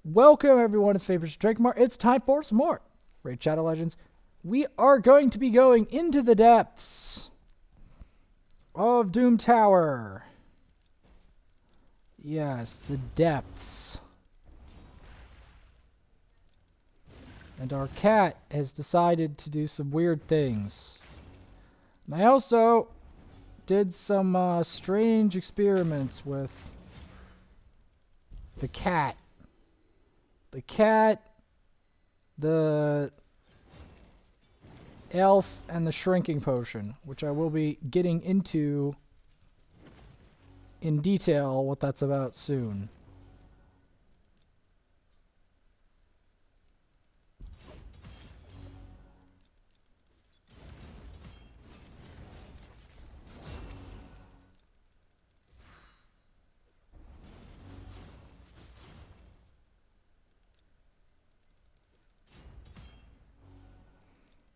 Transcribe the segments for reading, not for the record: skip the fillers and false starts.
Welcome everyone, it's Favorite Drakemar. It's time for some more Raid Shadow Legends. We are going to be going into the depths of Doom Tower. Yes, the depths. And our cat has decided to do some weird things. And I also did some strange experiments with the cat. The elf, and the shrinking potion, which I will be getting into in detail what that's about soon.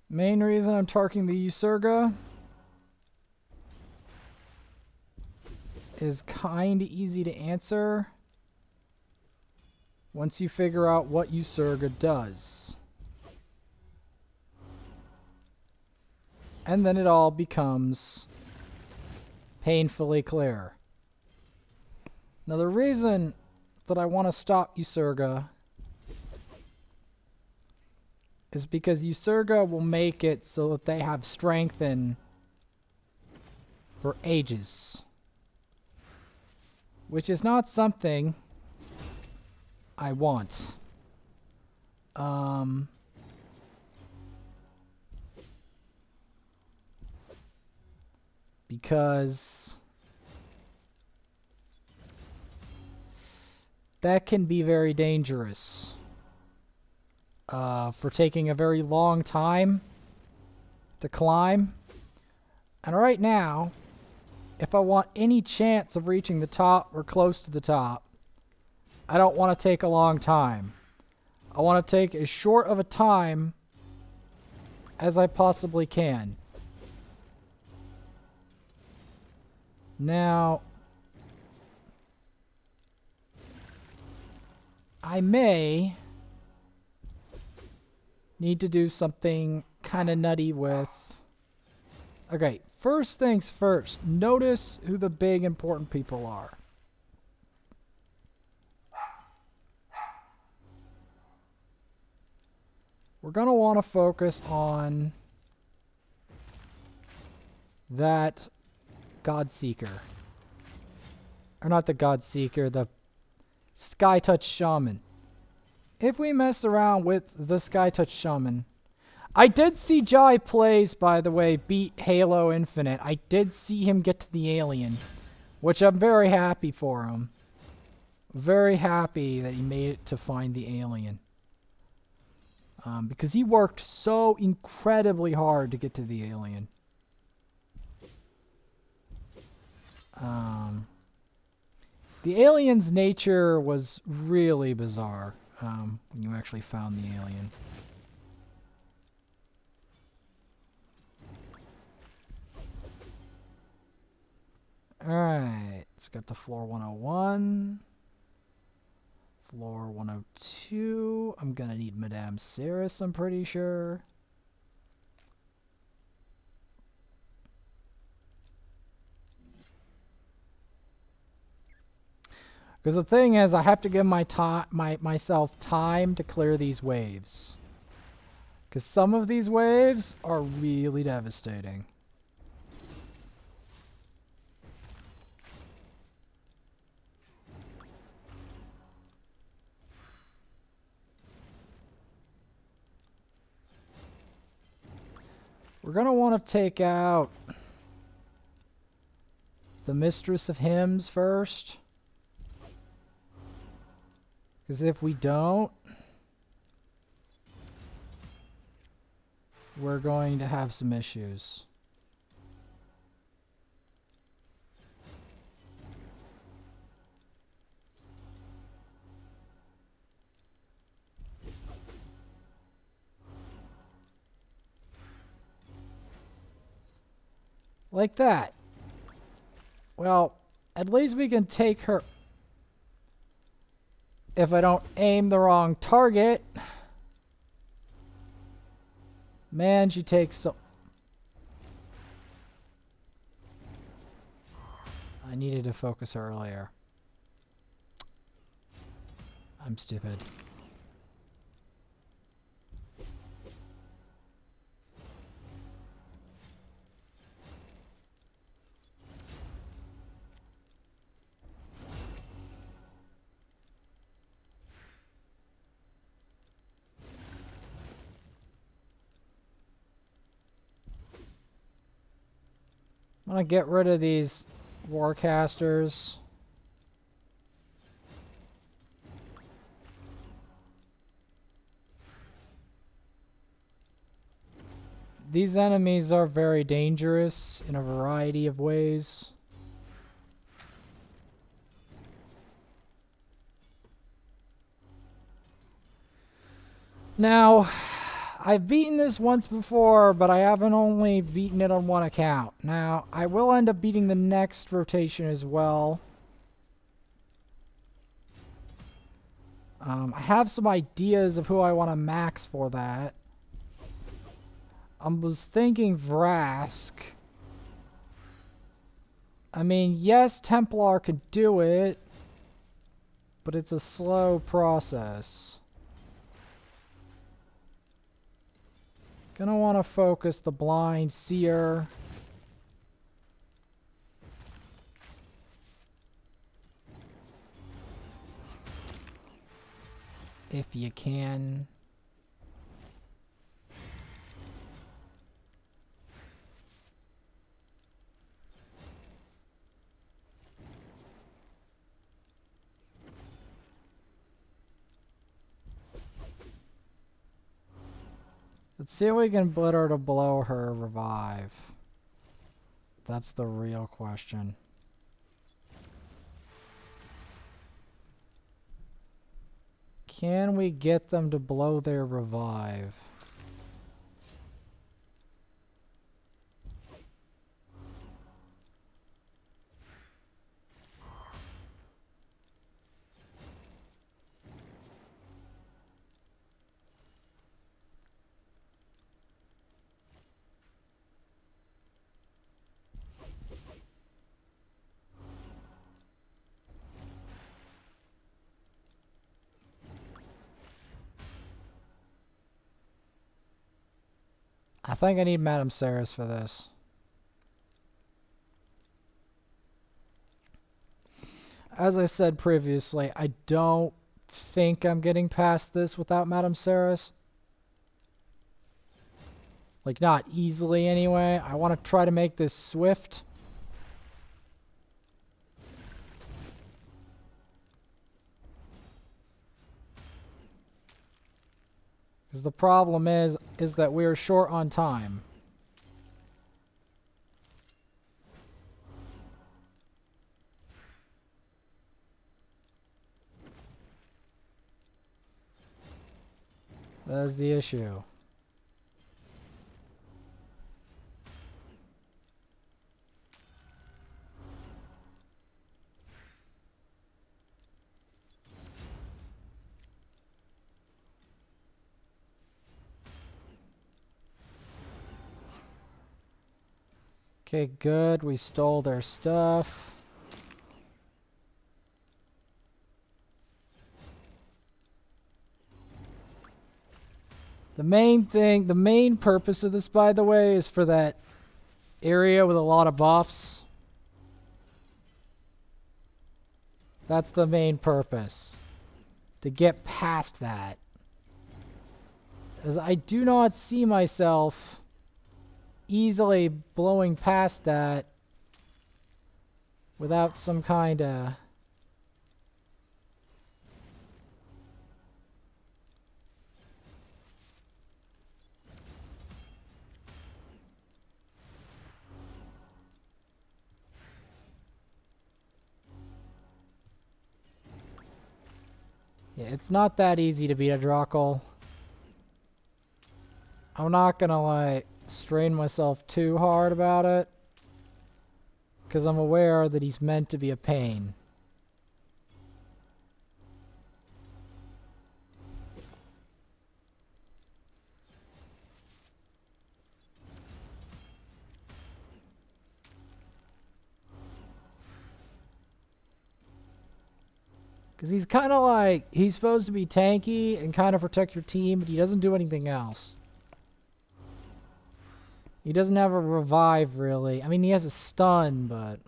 Main reason I'm targeting the Usurga is kind of easy to answer once you figure out what Usurga does. And then it all becomes painfully clear. Now the reason that I want to stop Usurga is because Usurga will make it so that they have strength for ages. Which is not something I want. Because that can be very dangerous. For taking a very long time to climb. And right now, if I want any chance of reaching the top or close to the top, I don't want to take a long time. I want to take as short of a time as I possibly can. Now, I may need to do something kind of nutty with... Okay, first things first. Notice who the big important people are. We're going to want to focus on that Godseeker. Or not the Godseeker, the Sky-Touch Shaman. If we mess around with the Sky-Touch Shaman... I did see Jai Plays, by the way, beat Halo Infinite. I did see him get to the alien, which I'm very happy for him. Very happy that he made it to find the alien. Because he worked so incredibly hard to get to the alien. The alien's nature was really bizarre when you actually found the alien. Alright, let's get to floor 101. Floor 102. I'm gonna need Madame Ceres, I'm pretty sure. Because the thing is, I have to give myself time to clear these waves. Because some of these waves are really devastating. We're going to want to take out the Mistress of Hymns first. Because if we don't, we're going to have some issues. Like that. Well, at least we can take her if I don't aim the wrong target. Man, she takes so... I needed to focus her earlier. I'm stupid. I'm gonna get rid of these warcasters. These enemies are very dangerous in a variety of ways. Now, I've beaten this once before, but I haven't only beaten it on one account. Now, I will end up beating the next rotation as well. I have some ideas of who I want to max for that. I was thinking Vrask. I mean, yes, Templar could do it, but it's a slow process. Gonna want to focus the Blind Seer. If you can. Let's see if we can get her to blow her revive. That's the real question. Can we get them to blow their revive? I think I need Madame Saris for this. As I said previously, I don't think I'm getting past this without Madame Saris. Like, not easily anyway. I want to try to make this swift. Because the problem is that we are short on time. That is the issue. Okay, good. We stole their stuff. The main purpose of this, by the way, is for that area with a lot of buffs. That's the main purpose. To get past that. As I do not see myself easily blowing past that without some kind of... Yeah, it's not that easy to beat a Dracal. I'm not gonna, like, strain myself too hard about it, because I'm aware that he's meant to be a pain. Because he's kind of like, he's supposed to be tanky and kind of protect your team, but he doesn't do anything else. He doesn't have a revive, really. I mean, he has a stun, but...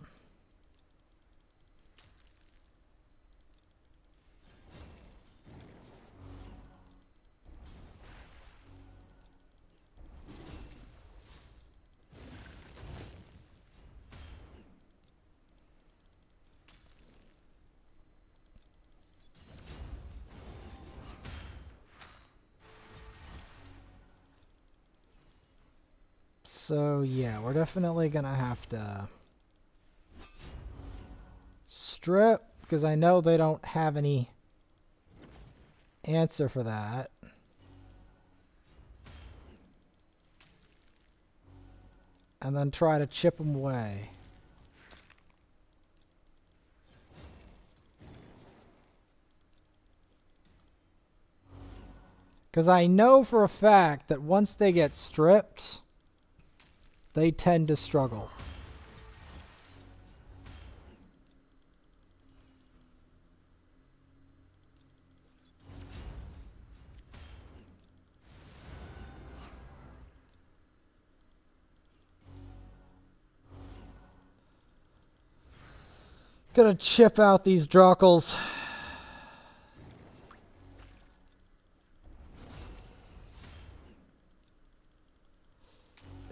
So, yeah, we're definitely going to have to strip, because I know they don't have any answer for that. And then try to chip them away. Because I know for a fact that once they get stripped, they tend to struggle. Gonna chip out these Druckles.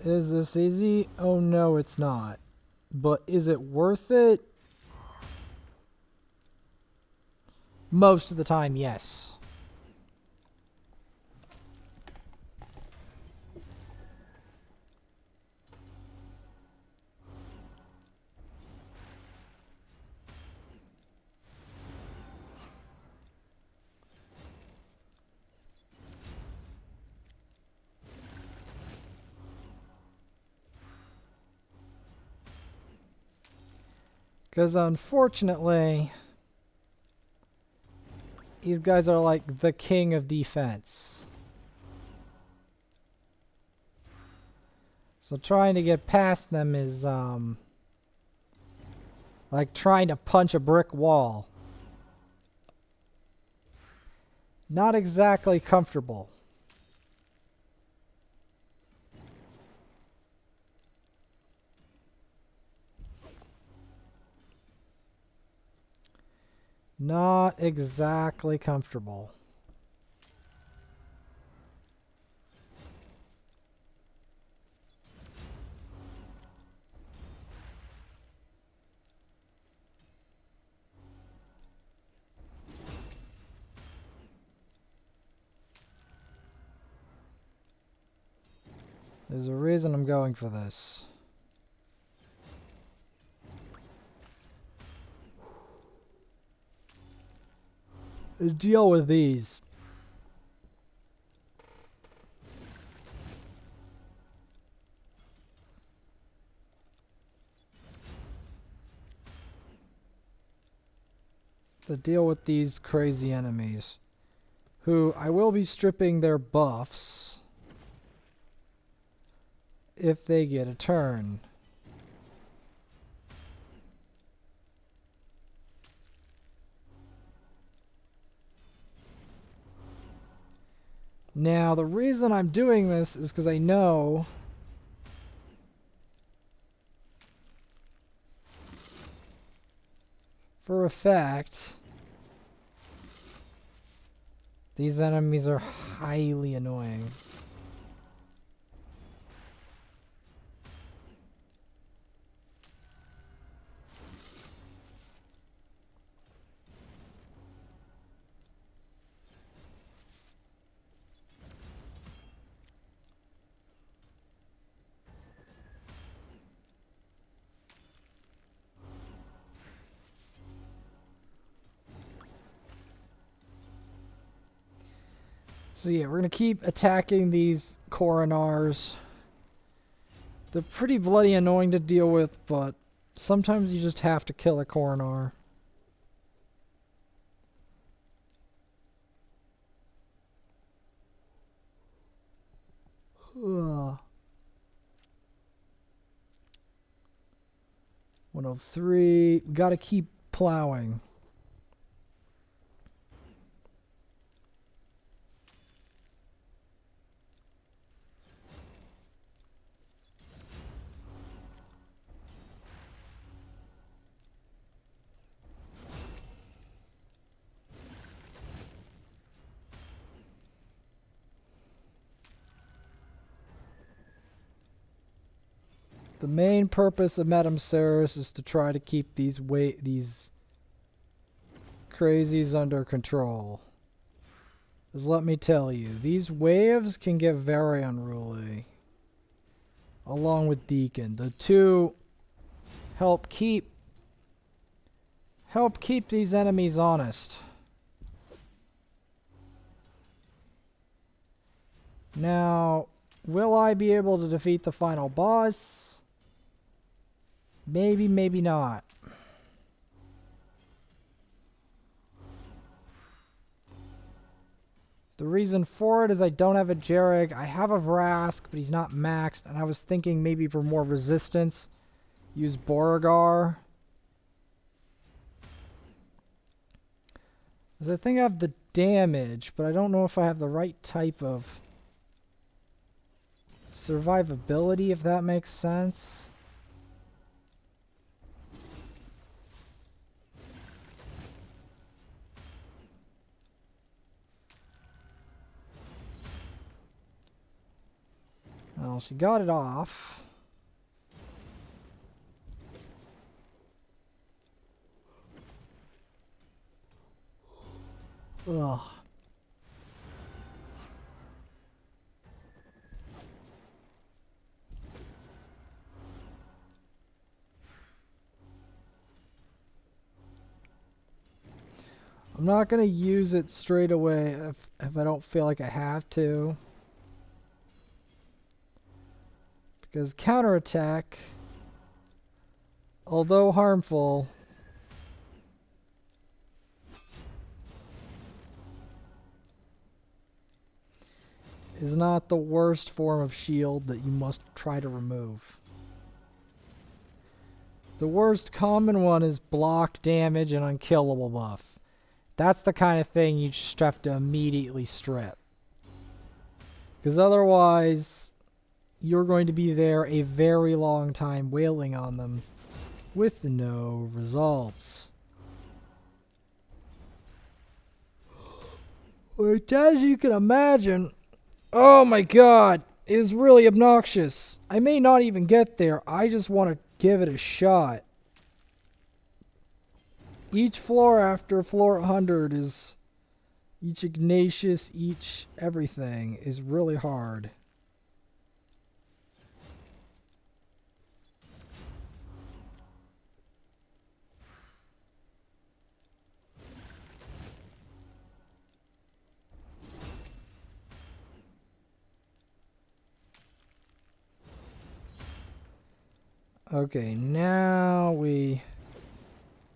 Is this easy? Oh no, it's not. But is it worth it? Most of the time, yes. Because unfortunately, these guys are like the king of defense. So trying to get past them is like trying to punch a brick wall. Not exactly comfortable. Not exactly comfortable. There's a reason I'm going for this. Deal with these. To deal with these crazy enemies. Who I will be stripping their buffs if they get a turn. Now, the reason I'm doing this is because I know for a fact these enemies are highly annoying. So yeah, we're going to keep attacking these coronars. They're pretty bloody annoying to deal with, but sometimes you just have to kill a coronar. Ugh. 103. We got to keep plowing. The main purpose of Madame Ceres is to try to keep these crazies under control. Because let me tell you, these waves can get very unruly. Along with Deacon. The two help keep these enemies honest. Now, will I be able to defeat the final boss? Maybe, maybe not. The reason for it is I don't have a Jarek. I have a Vrask, but he's not maxed. And I was thinking maybe for more resistance, use Beauregard. Because I think I have the damage, but I don't know if I have the right type of survivability, if that makes sense. Well, she got it off. Ugh. I'm not going to use it straight away if I don't feel like I have to. Because counterattack, although harmful, is not the worst form of shield that you must try to remove. The worst common one is block damage and unkillable buff. That's the kind of thing you just have to immediately strip. Because otherwise, you're going to be there a very long time wailing on them with no results. Which, as you can imagine, oh my god, is really obnoxious. I may not even get there. I just want to give it a shot. Each floor after floor 100 is... Each Ignatius, each everything is really hard. Okay, now we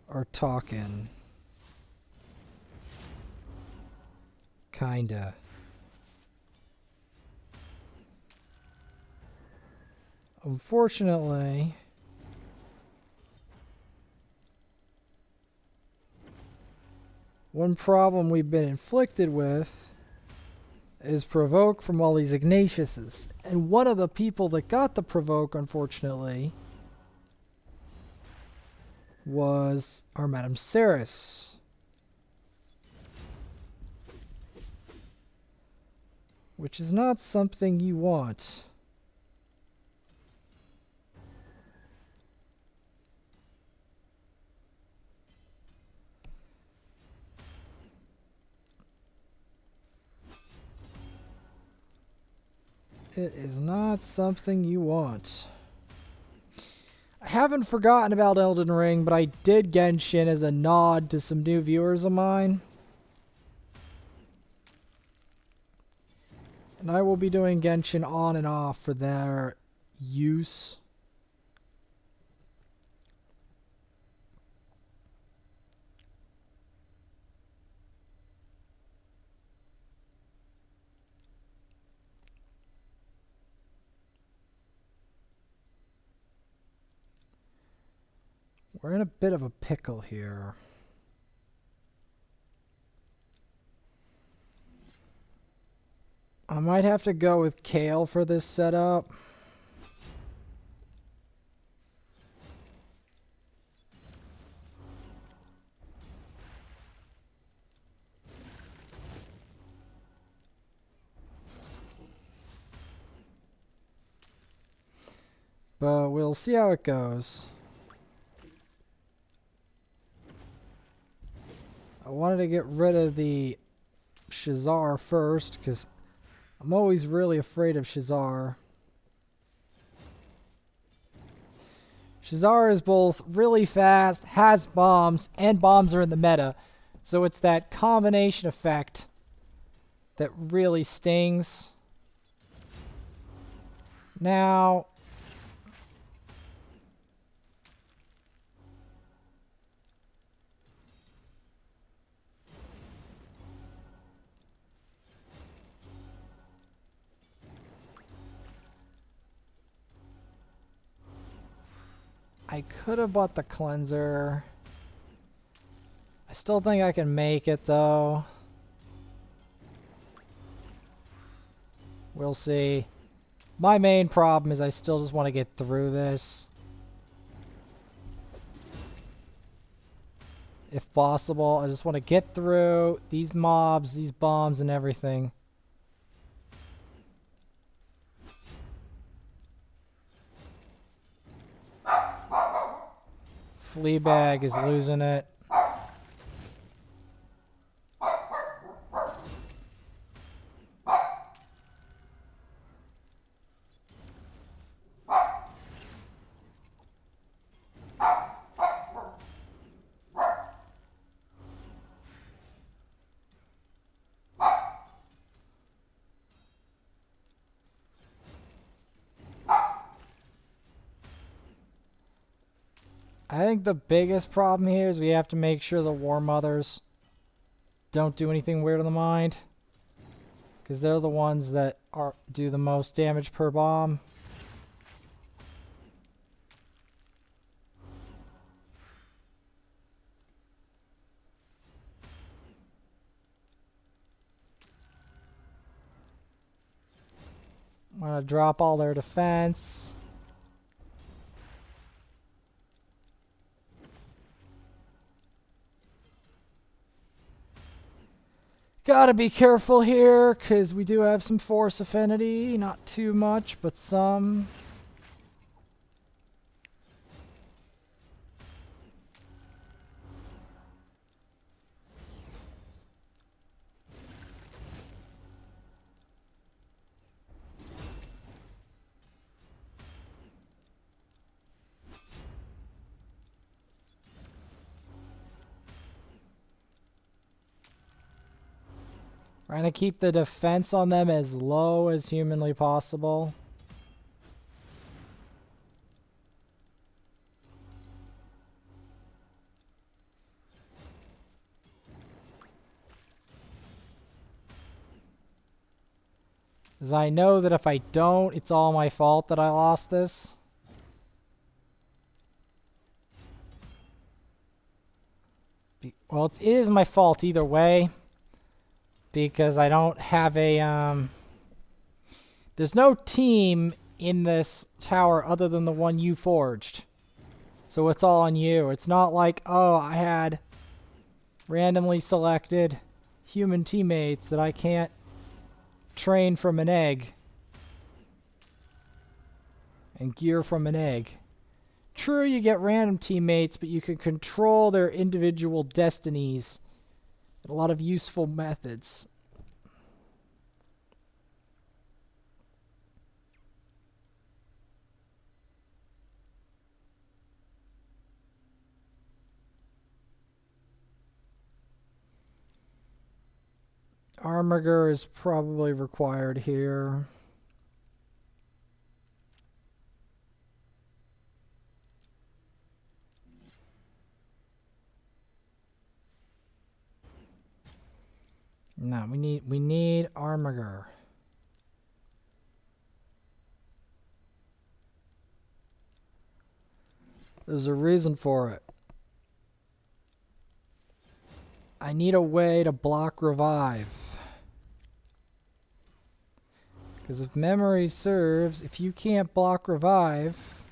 are talking. Kinda. Unfortunately, one problem we've been inflicted with is provoke from all these Ignatiuses. And one of the people that got the provoke, unfortunately, was our Madame Ceres. Which is not something you want. It is not something you want. I haven't forgotten about Elden Ring, but I did Genshin as a nod to some new viewers of mine. And I will be doing Genshin on and off for their use. We're in a bit of a pickle here. I might have to go with Kale for this setup. But we'll see how it goes. I wanted to get rid of the Shazar first, because I'm always really afraid of Shazar. Shazar is both really fast, has bombs, and bombs are in the meta. So it's that combination effect that really stings. Now, I could have bought the cleanser. I still think I can make it though. We'll see. My main problem is I still just want to get through this. If possible, I just want to get through these mobs, these bombs, and everything. Fleabag is losing it. I think the biggest problem here is we have to make sure the War Mothers don't do anything weird in the mind, because they're the ones that do the most damage per bomb. I'm gonna drop all their defense. Gotta be careful here, because we do have some force affinity. Not too much, but some. Trying to keep the defense on them as low as humanly possible. Because I know that if I don't, it's all my fault that I lost this. Well, it is my fault either way. Because I don't have a, there's no team in this tower other than the one you forged. So it's all on you. It's not like, oh, I had randomly selected human teammates that I can't train from an egg. And gear from an egg. True, you get random teammates, but you can control their individual destinies. A lot of useful methods. Armiger is probably required here. No, we need Armiger. There's a reason for it. I need a way to block revive. Because if memory serves, if you can't block revive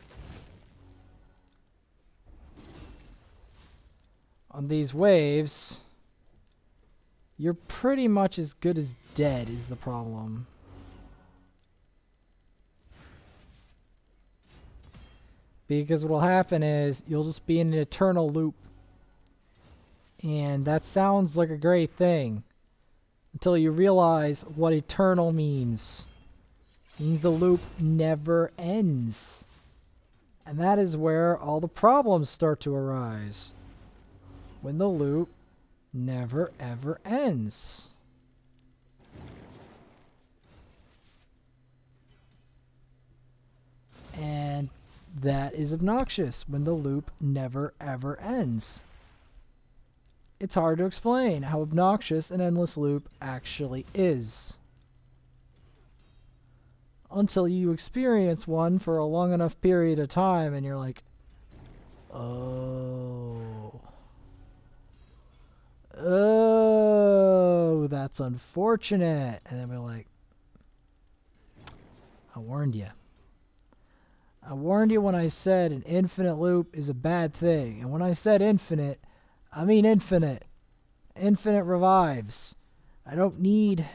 on these waves, you're pretty much as good as dead is the problem. Because what will happen is you'll just be in an eternal loop. And that sounds like a great thing. Until you realize what eternal means. It means the loop never ends. And that is where all the problems start to arise. When the loop never ever ends. And that is obnoxious when the loop never ever ends. It's hard to explain how obnoxious an endless loop actually is. Until you experience one for a long enough period of time and you're like, oh. Oh, that's unfortunate. And then we're like, I warned you. I warned you when I said an infinite loop is a bad thing. And when I said infinite, I mean infinite. Infinite revives. I don't need...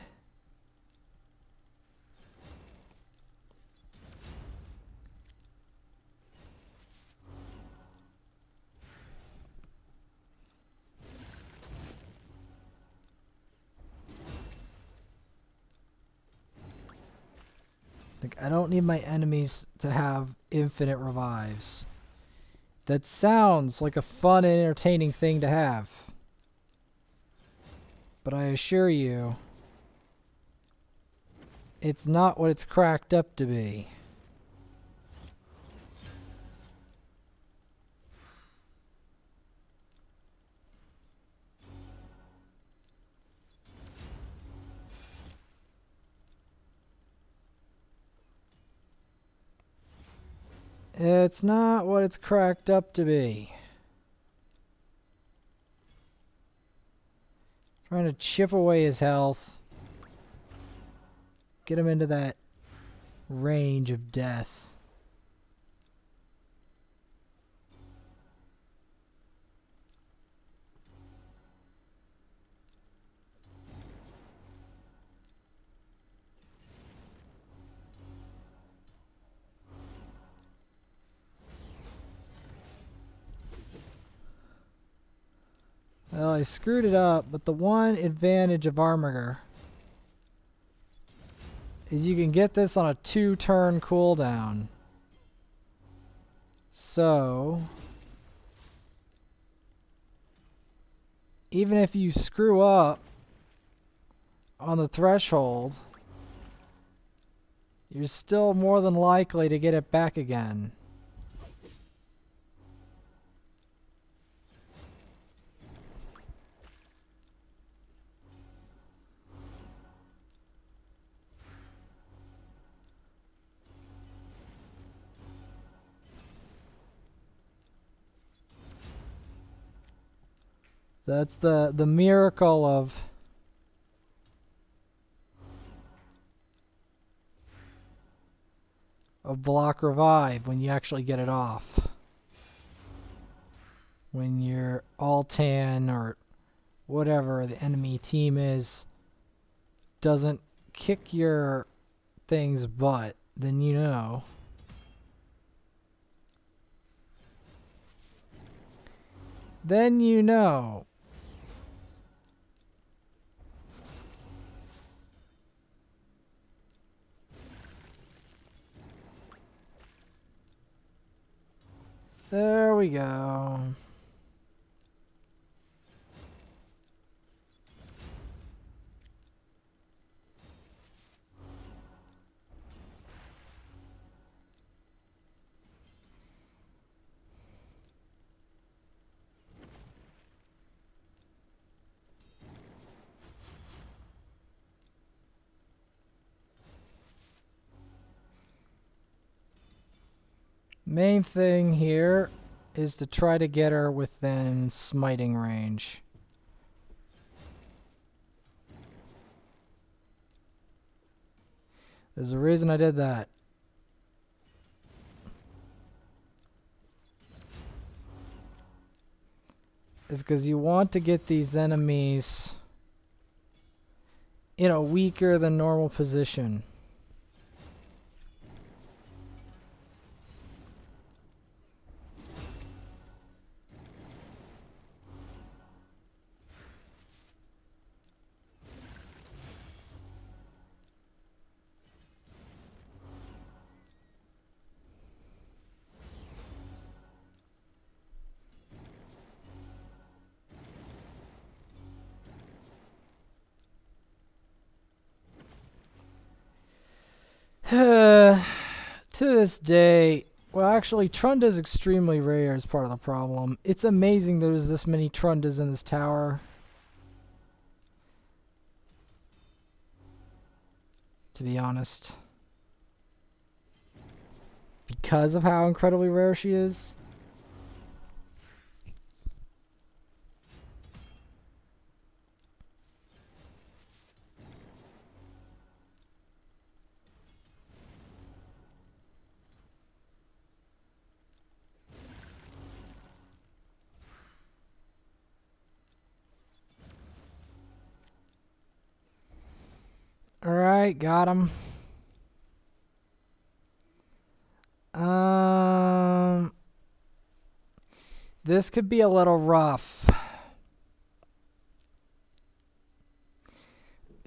Like, I don't need my enemies to have infinite revives. That sounds like a fun and entertaining thing to have. But I assure you, it's not what it's cracked up to be. It's not what it's cracked up to be. Trying to chip away his health. Get him into that range of death. Well, I screwed it up, but the one advantage of Armiger is you can get this on a 2-turn cooldown. So, even if you screw up on the threshold, you're still more than likely to get it back again. That's the miracle of block revive when you actually get it off. When you're all tan or whatever the enemy team is doesn't kick your thing's butt, then you know. Then you know. There we go. Main thing here is to try to get her within smiting range. There's a reason I did that. It's because you want to get these enemies in a weaker than normal position. To this day, well, actually, Trunda is extremely rare as part of the problem. It's amazing there's this many Trundas in this tower. To be honest. Because of how incredibly rare she is. Alright, got him. This could be a little rough.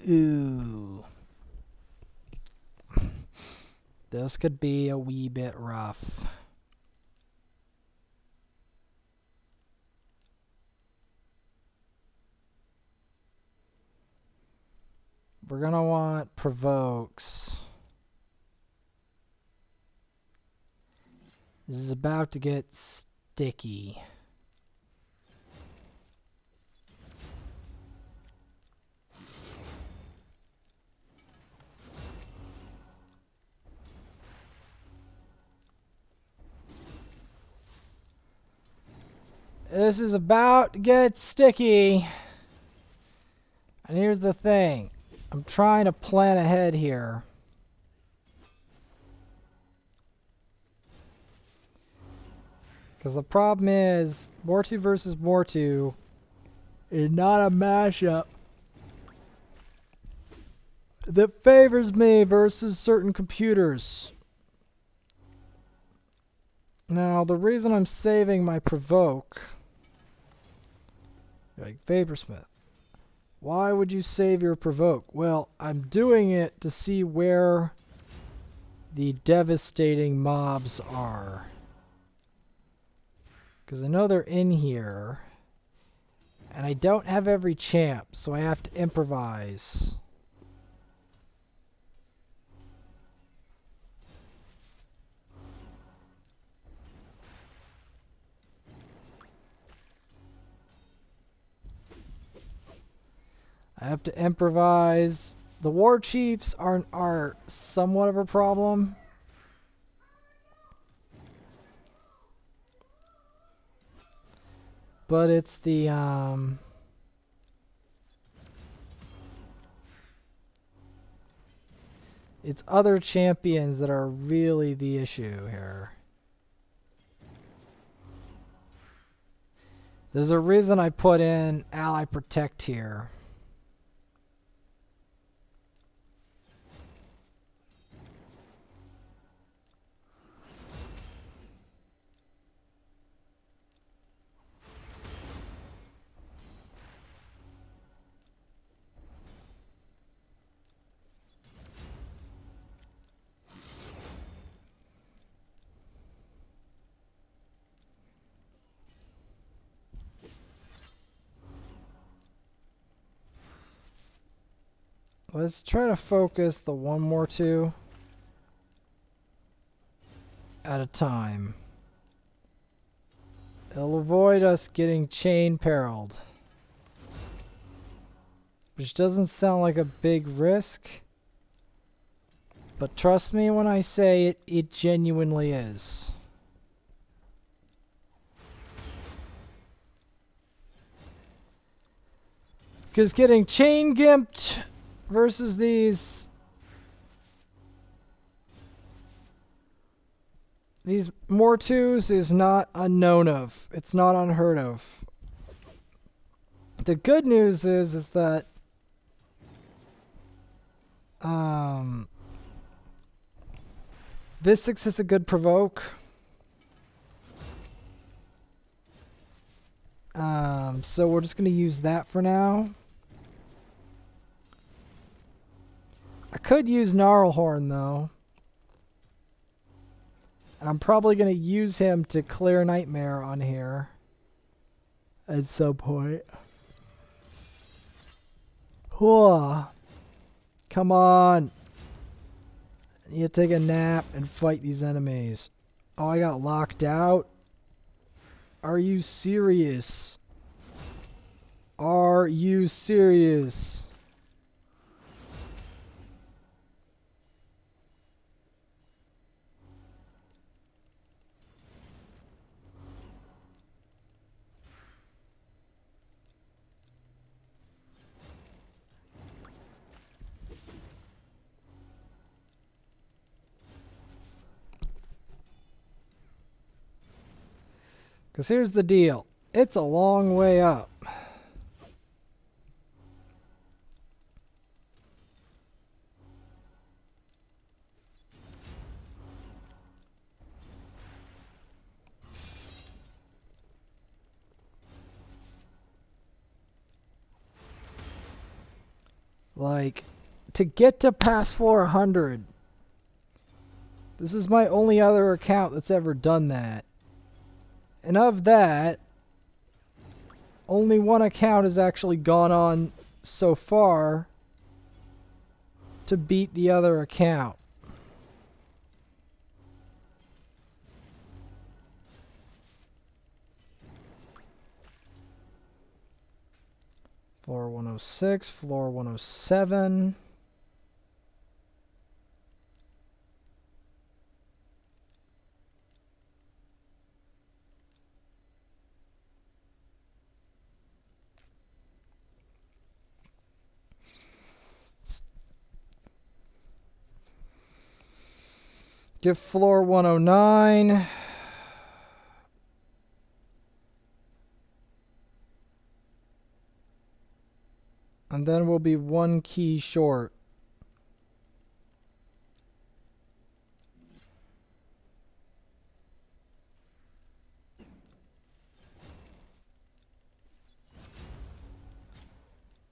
Ooh. This could be a wee bit rough. We're gonna want provokes. This is about to get sticky. This is about to get sticky. And here's the thing. I'm trying to plan ahead here. Because the problem is, Mortu versus Mortu is not a mashup that favors me versus certain computers. Now, the reason I'm saving my provoke, like Vaporsmith, why would you save your provoke? Well, I'm doing it to see where the devastating mobs are. Because I know they're in here. And I don't have every champ, so I have to improvise. I have to improvise. The war chiefs are somewhat of a problem. But it's the it's other champions that are really the issue here. There's a reason I put in Ally Protect here. Let's try to focus the one more two at a time. It'll avoid us getting chain periled. Which doesn't sound like a big risk. But trust me when I say it, it genuinely is. Because getting chain gimped versus these Mortus is not unknown of. It's not unheard of. The good news is that Vistix is a good provoke. So we're just going to use that for now. I could use Gnarlhorn though. And I'm probably going to use him to clear Nightmare on here at some point. Whoa. Come on. I need to take a nap and fight these enemies. Oh, I got locked out? Are you serious? Are you serious? Because here's the deal. It's a long way up. Like, to get to past floor 100, this is my only other account that's ever done that. And of that, only one account has actually gone on so far to beat the other account. Floor 106, floor 107. Get floor 109. And then we'll be one key short.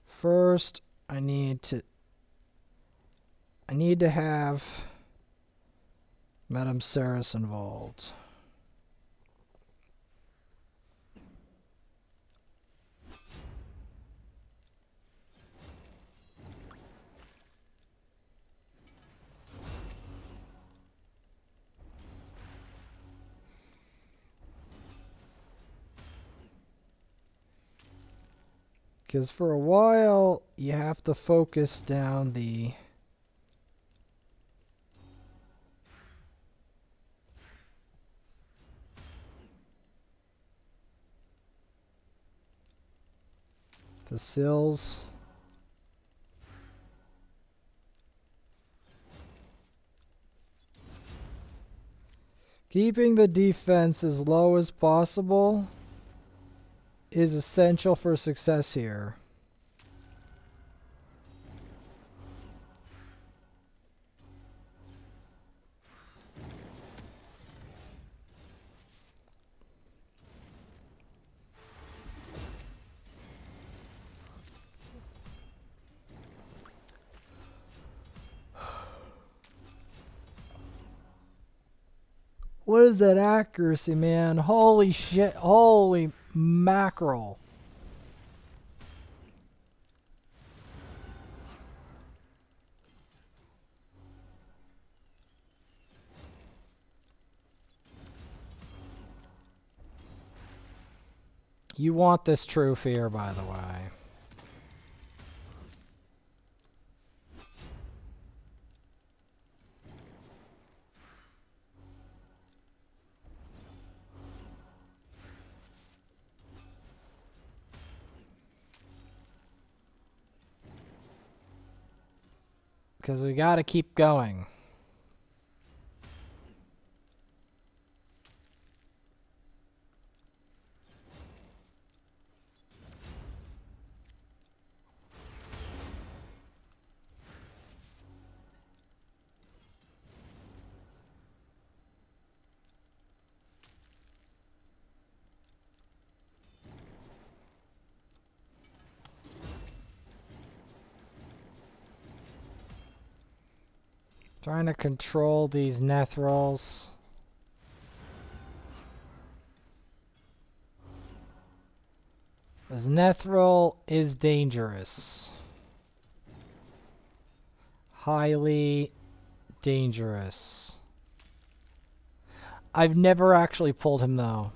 First, I need to have Madame Saris involved. Because for a while, you have to focus down the sills. Keeping the defense as low as possible is essential for success here. What is that accuracy, man? Holy shit. Holy mackerel. You want this true fear, by the way. Because we gotta keep going. Trying to control these Nethrals. This Nethril is dangerous. Highly dangerous. I've never actually pulled him though.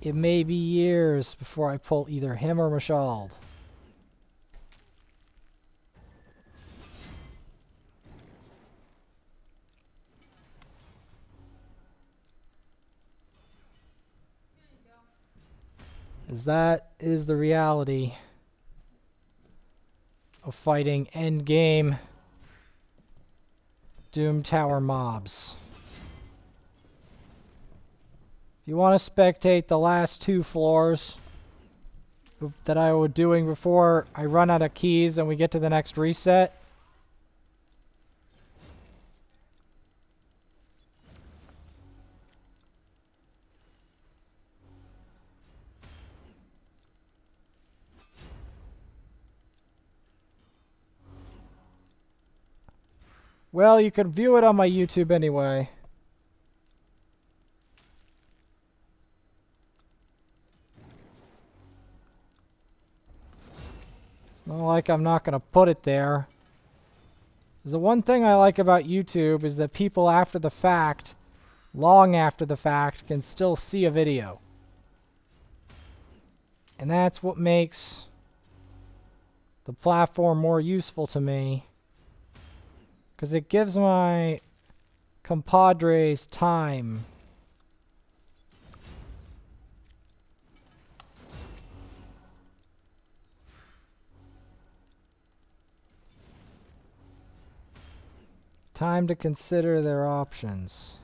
It may be years before I pull either him or Mashald. As that is the reality of fighting endgame Doom Tower mobs. If you want to spectate the last 2 floors that I was doing before I run out of keys and we get to the next reset, well, you can view it on my YouTube anyway. It's not like I'm not going to put it there. The one thing I like about YouTube is that people after the fact, long after the fact, can still see a video. And that's what makes the platform more useful to me. Because it gives my compadres time. Time to consider their options.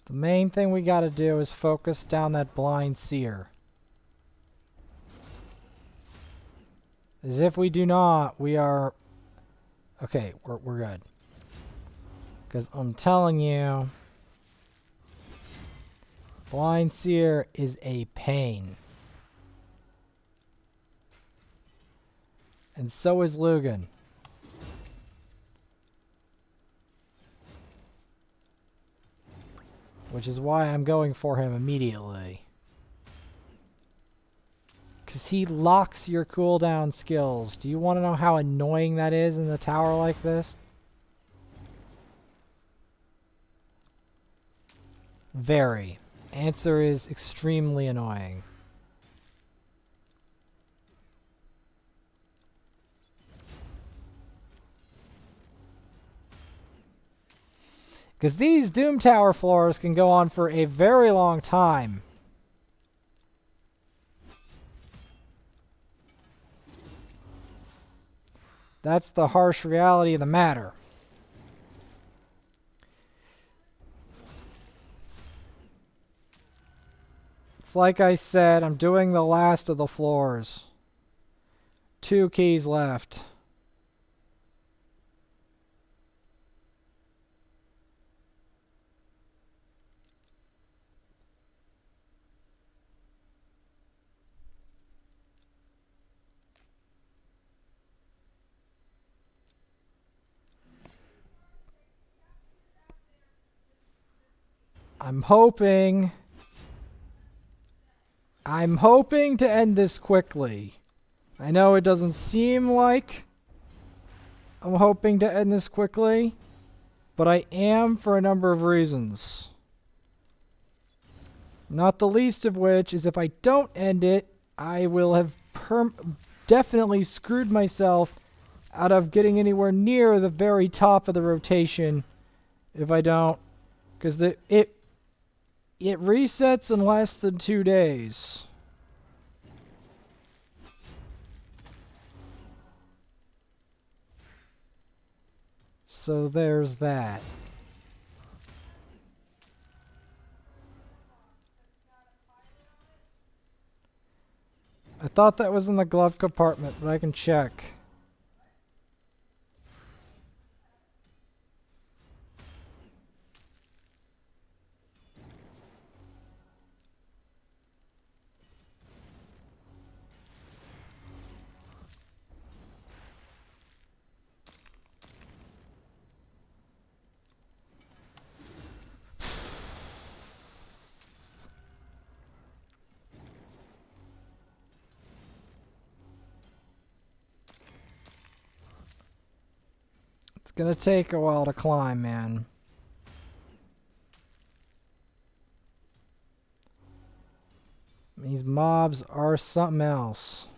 The main thing we gotta do is focus down that blind seer. As if we do not, we are... Okay, we're good. Because I'm telling you, blind seer is a pain. And so is Lugan. Which is why I'm going for him immediately. Because he locks your cooldown skills. Do you want to know how annoying that is in the tower like this? Very. Answer is extremely annoying. Because these Doom Tower floors can go on for a very long time. That's the harsh reality of the matter. It's like I said, I'm doing the last of the floors. 2 keys left. I'm hoping to end this quickly. I know it doesn't seem like I'm hoping to end this quickly, but I am for a number of reasons. Not the least of which is if I don't end it, I will have definitely screwed myself out of getting anywhere near the very top of the rotation if I don't, because it resets in less than 2 days. So there's that. I thought that was in the glove compartment, but I can check. It's gonna take a while to climb, man. These mobs are something else.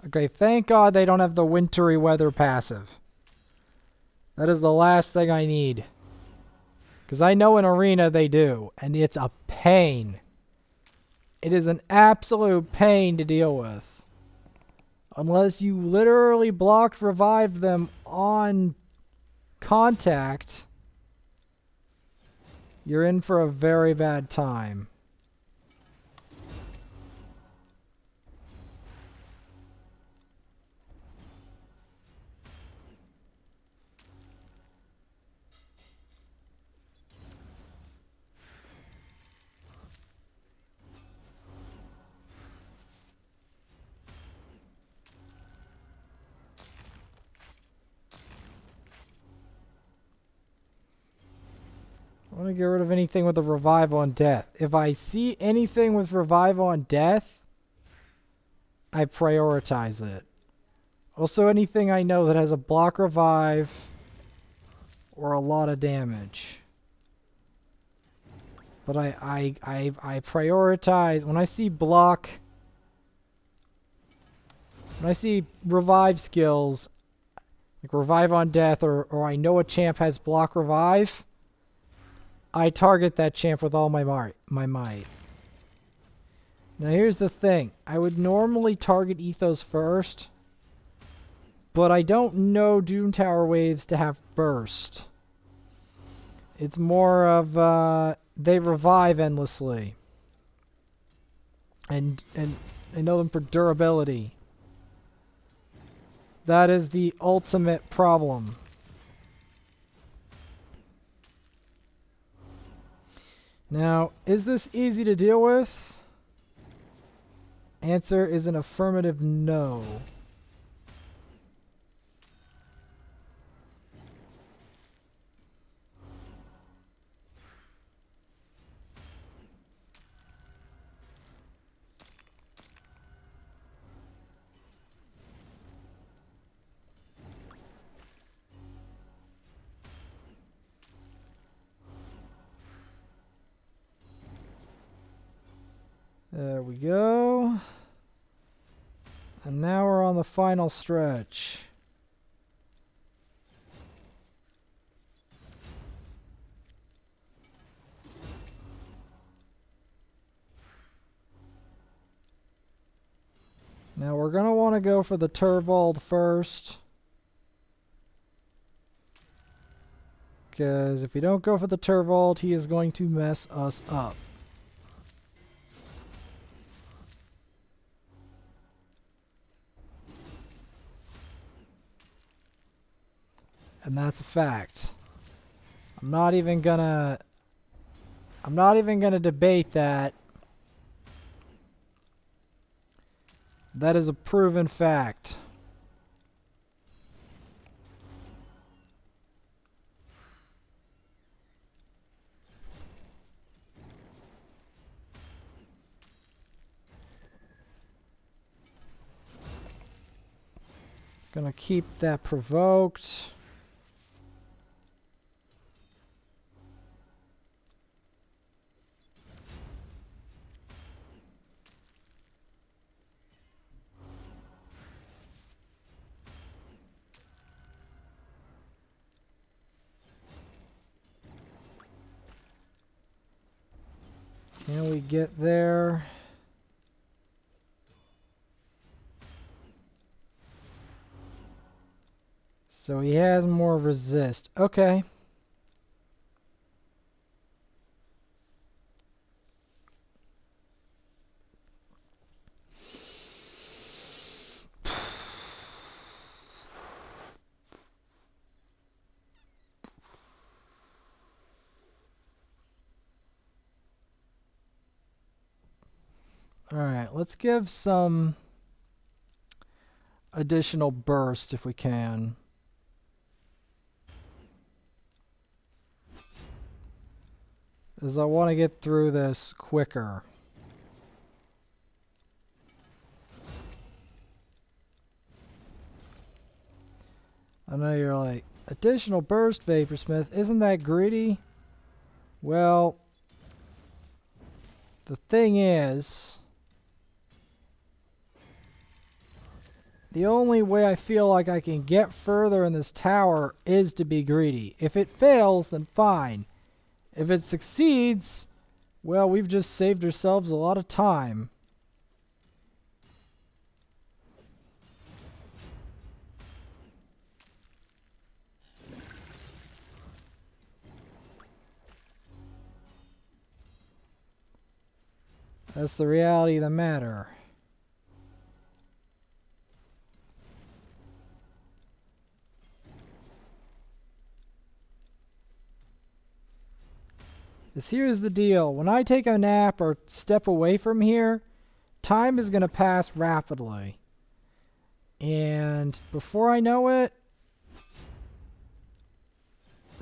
Okay, thank God they don't have the wintry weather passive. That is the last thing I need. Because I know in Arena they do, and it's a pain. It is an absolute pain to deal with. Unless you literally blocked revive them on contact, you're in for a very bad time. I want to get rid of anything with a revive on death. If I see anything with revive on death, I prioritize it. Also, anything I know that has a block revive or a lot of damage. But I prioritize when I see block. When I see revive skills, like revive on death, or I know a champ has block revive, I target that champ with all my might. Now here's the thing. I would normally target Ethos first, but I don't know Doom Tower waves to have burst. It's more of they revive endlessly. And I know them for durability. That is the ultimate problem. Now, is this easy to deal with? Answer is an affirmative no. There we go. And now we're on the final stretch. Now we're going to want to go for the Turvold first. Because if we don't go for the Turvold, he is going to mess us up. And that's a fact. I'm not even gonna debate that. That is a proven fact. Gonna keep that provoked. Can we get there? So he has more resist. Okay. Alright, let's give some additional burst if we can. is I want to get through this quicker. I know you're like, additional burst Vaporsmith, isn't that greedy? Well, the thing is, the only way I feel like I can get further in this tower is to be greedy. If it fails, then fine. If it succeeds, well, we've just saved ourselves a lot of time. That's the reality of the matter. Because here's the deal. When I take a nap or step away from here, time is going to pass rapidly. And before I know it,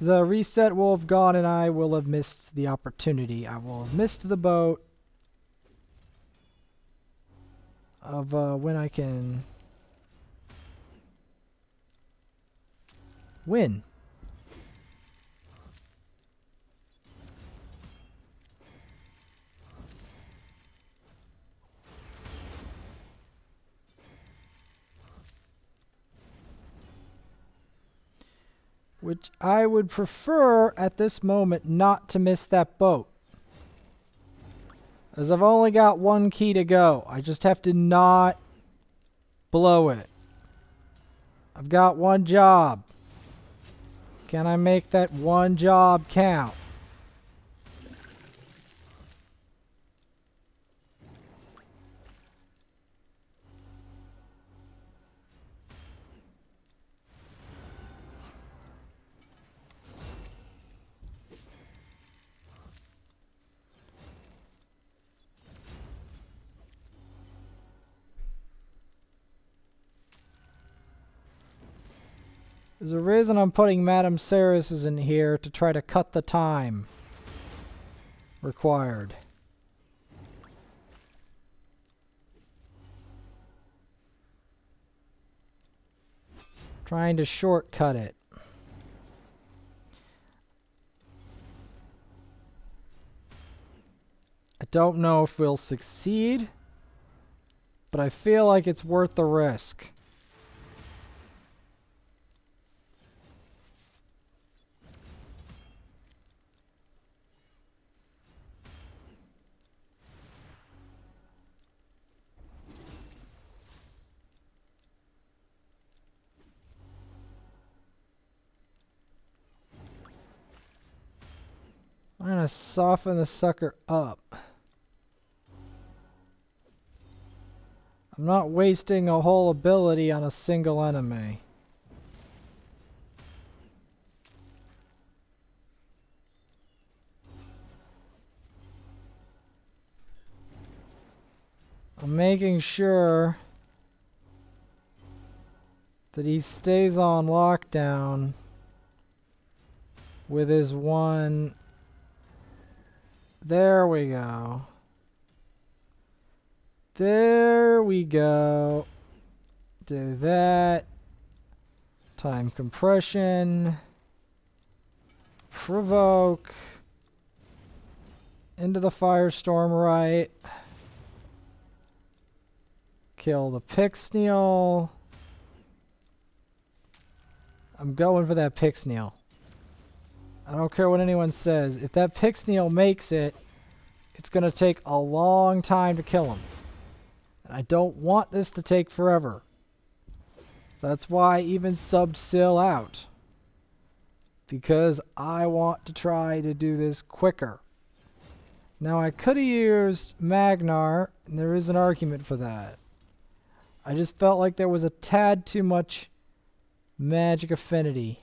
the reset will have gone and I will have missed the opportunity. I will have missed the boat of when I can win. Which I would prefer at this moment not to miss that boat. As I've only got one key to go. I just have to not blow it. I've got one job. Can I make that one job count? There's a reason I'm putting Madame Ceres in here to try to cut the time required. Trying to shortcut it. I don't know if we'll succeed, but I feel like it's worth the risk. I'm going to soften the sucker up. I'm not wasting a whole ability on a single enemy. I'm making sure that he stays on lockdown with his one. There we go. There we go. Do that. Time compression. Provoke. Into the firestorm right. Kill the Pixneal. I'm going for that Pixneal. I don't care what anyone says. If that Pixneal makes it, it's going to take a long time to kill him. And I don't want this to take forever. That's why I even subbed Syl out. Because I want to try to do this quicker. Now I could have used Magnar, and there is an argument for that. I just felt like there was a tad too much magic affinity.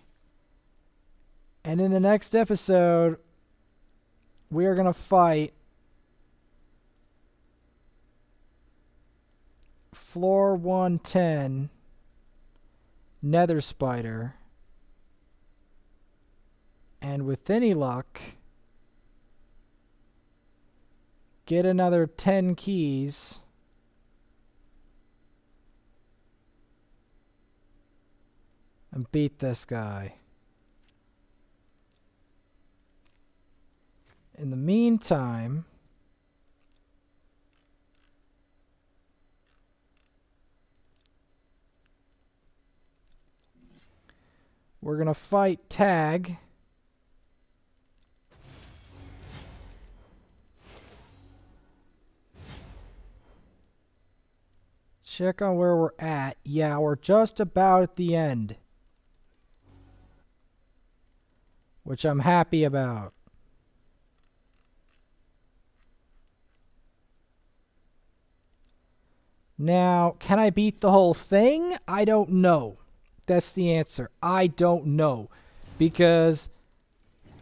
And in the next episode, we are going to fight Floor 110 Nether Spider. And with any luck, get another 10 keys. And beat this guy. In the meantime, we're going to fight tag. Check on where we're at. Yeah, we're just about at the end, which I'm happy about. Now, can I beat the whole thing? I don't know. That's the answer. I don't know. Because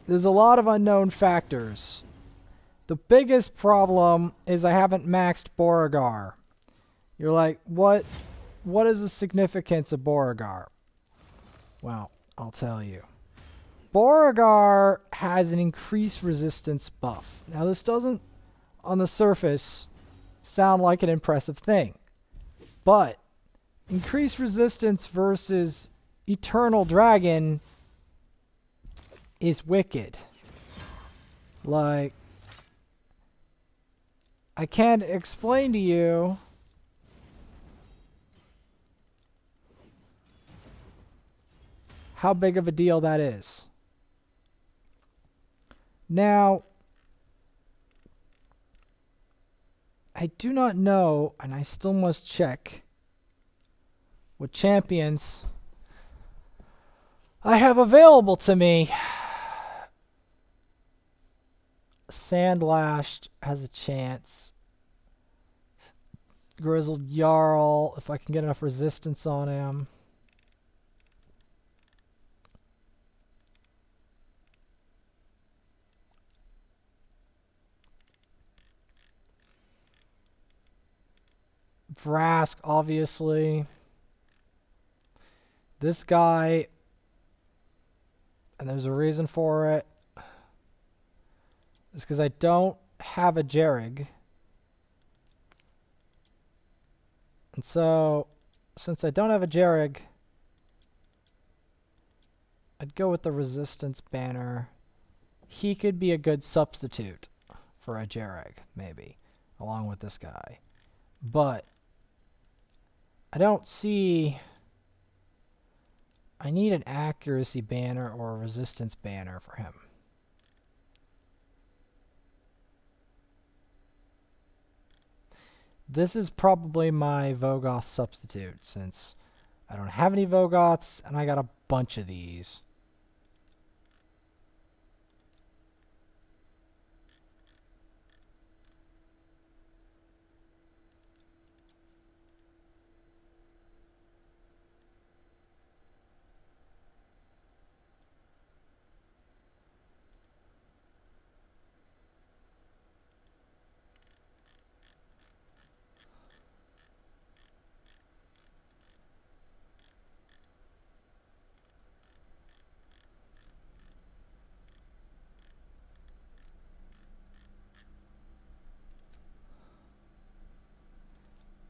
there's a lot of unknown factors. The biggest problem is I haven't maxed Beauregard. You're like, what is the significance of Beauregard? Well, I'll tell you. Beauregard has an increased resistance buff. Now, this doesn't, on the surface, sound like an impressive thing. But increased resistance versus Eternal Dragon is wicked. Like, I can't explain to you how big of a deal that is. Now, I do not know, and I still must check what champions I have available to me. Sandlashed has a chance. Grizzled Jarl, if I can get enough resistance on him. Vrask, obviously. This guy, and there's a reason for it, is because I don't have a Jerrig. And so, since I don't have a Jerrig, I'd go with the resistance banner. He could be a good substitute for a Jerrig, maybe, along with this guy. But I don't see... I need an accuracy banner or a resistance banner for him. This is probably my Vogoth substitute, since I don't have any Vogoths, and I got a bunch of these.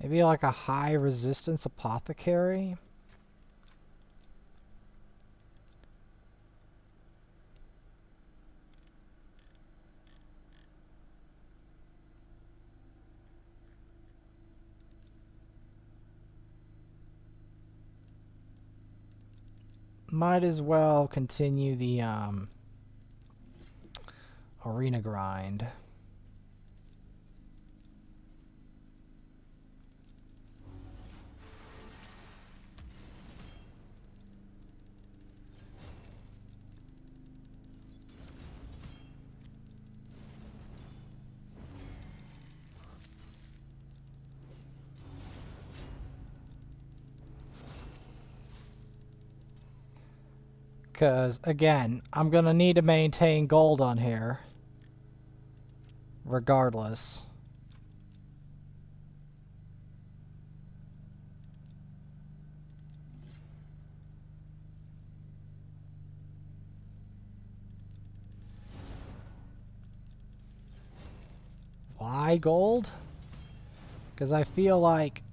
Maybe like a high resistance apothecary? Might as well continue the arena grind. Because, again, I'm going to need to maintain gold on here. Regardless. Why my gold, because I feel like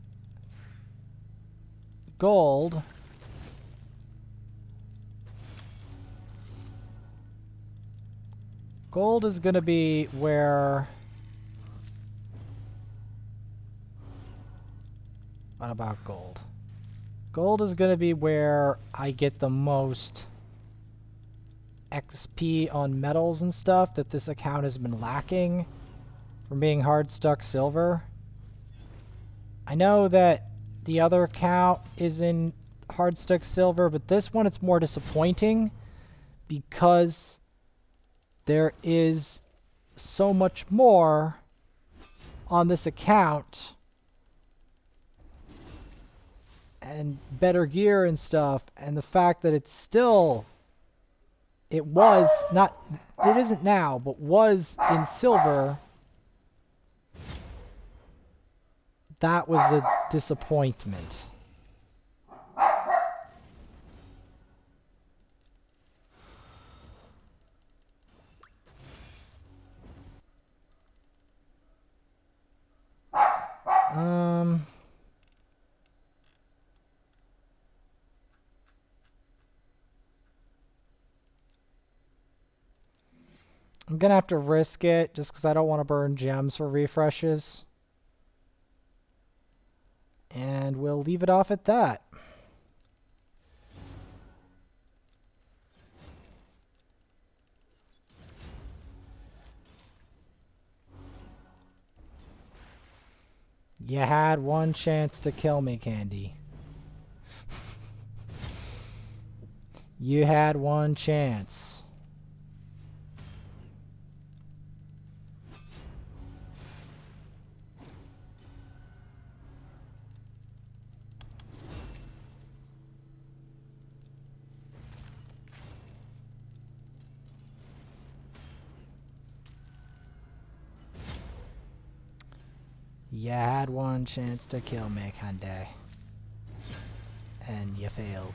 gold is going to be where... What about gold? Gold is going to be where I get the most XP on metals and stuff that this account has been lacking from being hard stuck silver. I know that the other account is in hard stuck silver, but this one it's more disappointing because there is so much more on this account and better gear and stuff, and the fact that it's still, it was not, it isn't now, but was in silver, that was a disappointment. I'm gonna have to risk it just because I don't want to burn gems for refreshes. And we'll leave it off at that. You had one chance to kill me, Candy. You had one chance. You had one chance to kill me, Candy. And you failed.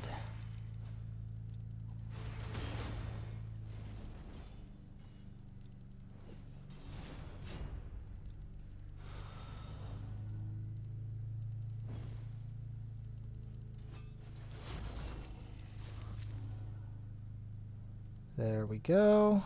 There we go.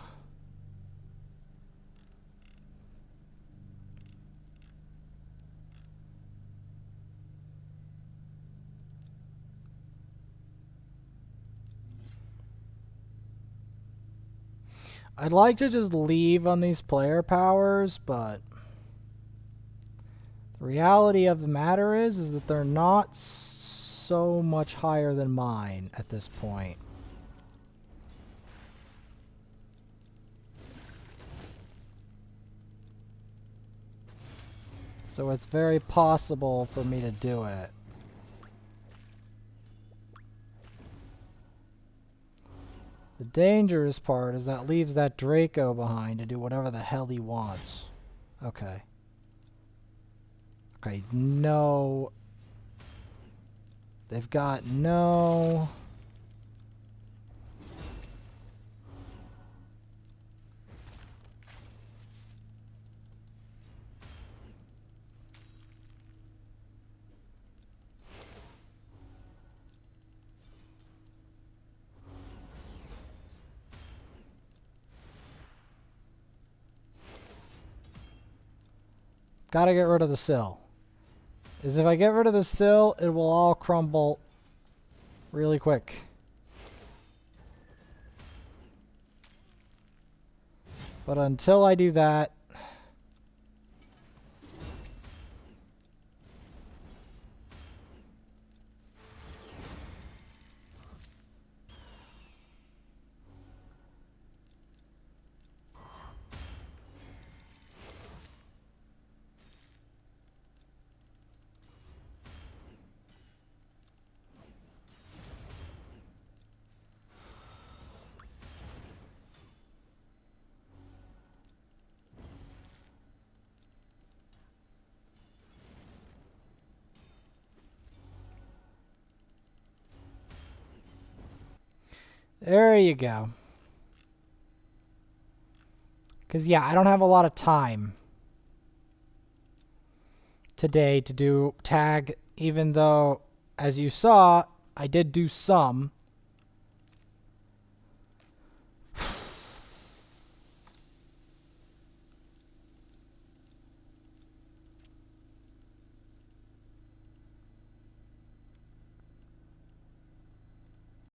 I'd like to just leave on these player powers, but the reality of the matter is that they're not so much higher than mine at this point. So it's very possible for me to do it. The dangerous part is that leaves that Draco behind to do whatever the hell he wants. Okay. Okay, no. They've got no... Gotta get rid of the sill. Is if I get rid of the sill, it will all crumble really quick. But until I do that, there you go. Because, yeah, I don't have a lot of time. today to do tag, even though, as you saw, I did do some.